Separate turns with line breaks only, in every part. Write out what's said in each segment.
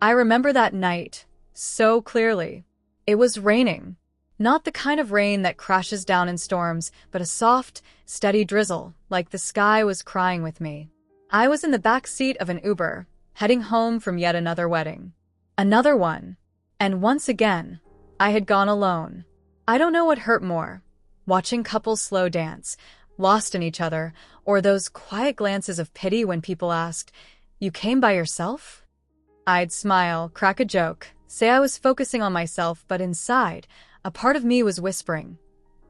I remember that night so clearly. It was raining. Not the kind of rain that crashes down in storms, but a soft, steady drizzle, like the sky was crying with me. I was in the back seat of an Uber, heading home from yet another wedding. Another one. And once again, I had gone alone. I don't know what hurt more, watching couples slow dance, lost in each other, or those quiet glances of pity when people asked, "You came by yourself?" I'd smile, crack a joke, say I was focusing on myself, but inside, a part of me was whispering,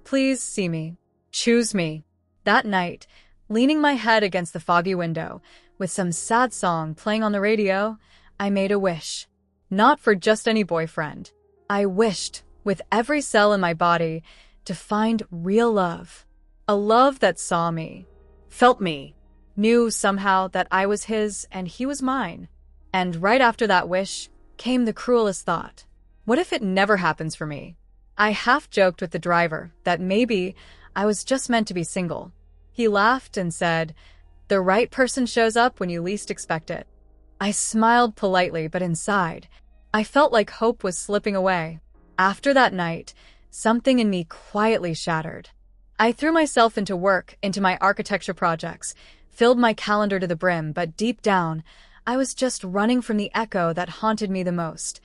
"Please see me. Choose me." That night, leaning my head against the foggy window, with some sad song playing on the radio, I made a wish. Not for just any boyfriend. I wished, with every cell in my body, to find real love. A love that saw me, felt me, knew somehow that I was his and he was mine. And right after that wish came the cruelest thought. What if it never happens for me? I half joked with the driver that maybe I was just meant to be single. He laughed and said, "The right person shows up when you least expect it." I smiled politely, but inside, I felt like hope was slipping away. After that night, something in me quietly shattered. I threw myself into work, into my architecture projects, filled my calendar to the brim, but deep down, I was just running from the echo that haunted me the most: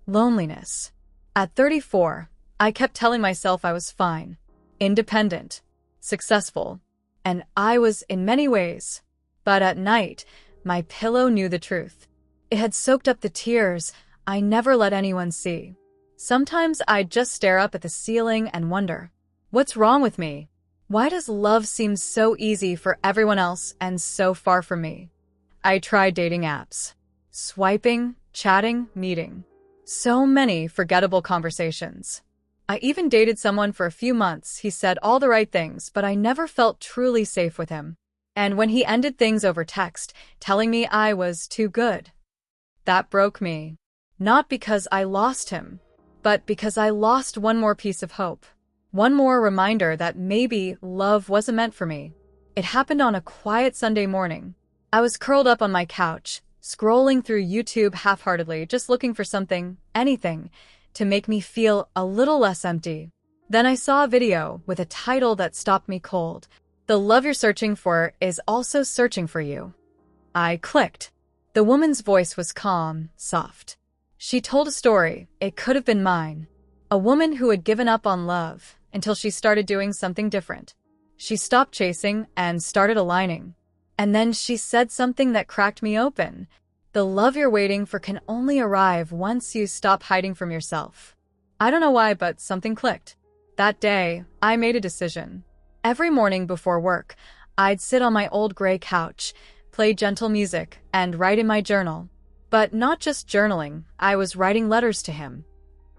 loneliness. At 34, I kept telling myself I was fine, independent, successful, and I was in many ways. But at night, my pillow knew the truth. It had soaked up the tears I never let anyone see. Sometimes I'd just stare up at the ceiling and wonder, what's wrong with me? Why does love seem so easy for everyone else and so far from me? I tried dating apps. Swiping, chatting, meeting. So many forgettable conversations. I even dated someone for a few months. He said all the right things, but I never felt truly safe with him. And when he ended things over text, telling me I was too good, that broke me. Not because I lost him, but because I lost one more piece of hope. One more reminder that maybe love wasn't meant for me. It happened on a quiet Sunday morning. I was curled up on my couch, scrolling through YouTube half-heartedly, just looking for something, anything, to make me feel a little less empty. Then I saw a video with a title that stopped me cold. "The love you're searching for is also searching for you." I clicked. The woman's voice was calm, soft. She told a story. It could have been mine. A woman who had given up on love until she started doing something different. She stopped chasing and started aligning. And then she said something that cracked me open. The love you're waiting for can only arrive once you stop hiding from yourself. I don't know why, but something clicked. That day, I made a decision. Every morning before work, I'd sit on my old gray couch, play gentle music, and write in my journal. But not just journaling, I was writing letters to him.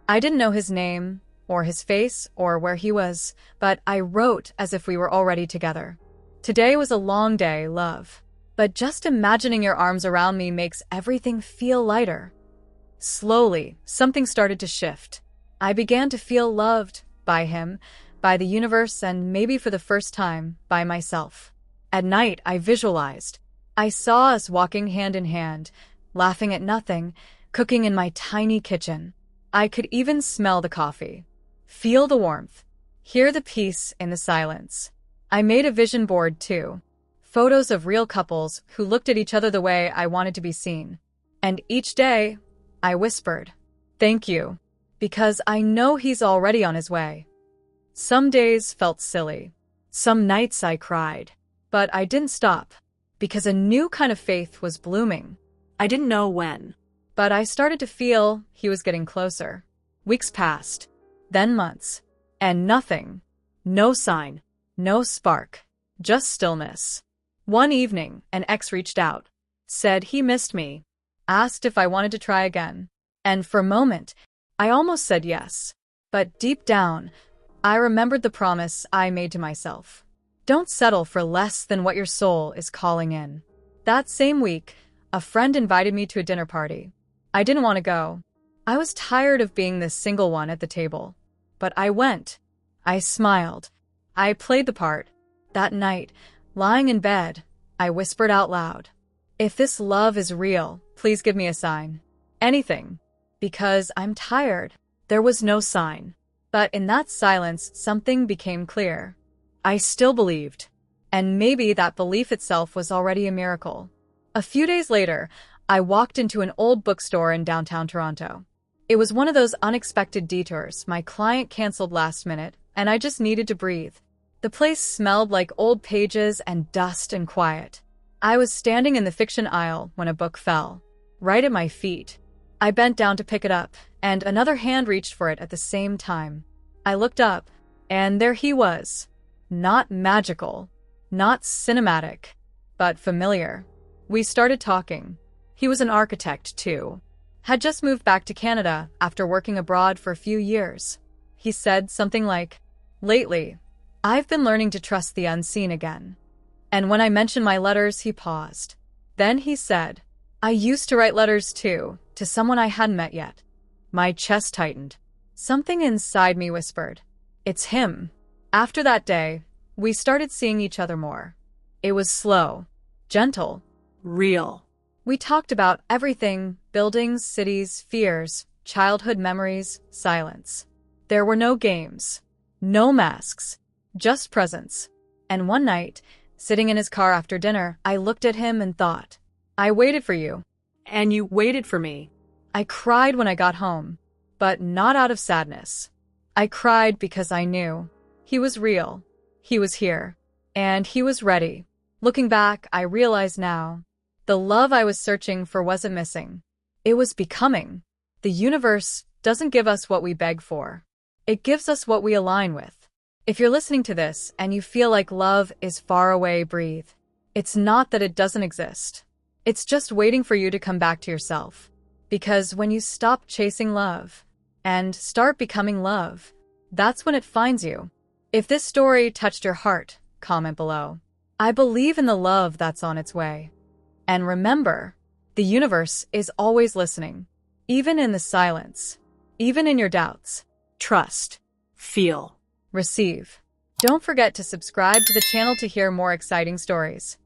I didn't know his name, or his face, or where he was, but I wrote as if we were already together. "Today was a long day, love. But just imagining your arms around me makes everything feel lighter." Slowly, something started to shift. I began to feel loved by him, by the universe, and maybe for the first time, by myself. At night, I visualized. I saw us walking hand in hand, laughing at nothing, cooking in my tiny kitchen. I could even smell the coffee, feel the warmth, hear the peace in the silence. I made a vision board too. Photos of real couples who looked at each other the way I wanted to be seen. And each day, I whispered, "Thank you," because I know he's already on his way. Some days felt silly. Some nights I cried. But I didn't stop, because a new kind of faith was blooming. I didn't know when, but I started to feel he was getting closer. Weeks passed, then months, and nothing. No sign, no spark, just stillness. One evening, an ex reached out, said he missed me, asked if I wanted to try again. And for a moment, I almost said yes. But deep down, I remembered the promise I made to myself. Don't settle for less than what your soul is calling in. That same week, a friend invited me to a dinner party. I didn't want to go. I was tired of being the single one at the table. But I went. I smiled. I played the part. That night, lying in bed, I whispered out loud, "If this love is real, please give me a sign." anything. Because I'm tired. There was no sign. But in that silence, something became clear. I still believed. And maybe that belief itself was already a miracle. A few days later, I walked into an old bookstore in downtown Toronto. It was one of those unexpected detours. My client canceled last minute, and I just needed to breathe. The place smelled like old pages and dust and quiet. I was standing in the fiction aisle when a book fell, right at my feet. I bent down to pick it up, and another hand reached for it at the same time. I looked up, and there he was. Not magical, not cinematic, but familiar. We started talking. He was an architect, too. Had just moved back to Canada after working abroad for a few years. He said something like, "Lately, I've been learning to trust the unseen again." And when I mentioned my letters, he paused. Then he said, "I used to write letters too, to someone I hadn't met yet." My chest tightened. Something inside me whispered, "It's him." After that day, we started seeing each other more. It was slow, gentle, real. We talked about everything: buildings, cities, fears, childhood memories, silence. There were no games, no masks, just presence. And one night, sitting in his car after dinner, I looked at him and thought, "I waited for you. And you waited for me." I cried when I got home, but not out of sadness. I cried because I knew he was real. He was here. And he was ready. Looking back, I realize now, the love I was searching for wasn't missing. It was becoming. The universe doesn't give us what we beg for. It gives us what we align with. If you're listening to this and you feel like love is far away, breathe. It's not that it doesn't exist. It's just waiting for you to come back to yourself. Because when you stop chasing love and start becoming love, that's when it finds you. If this story touched your heart, comment below. I believe in the love that's on its way. And remember, the universe is always listening. Even in the silence. Even in your doubts. Trust. Feel. Receive. Don't forget to subscribe to the channel to hear more exciting stories.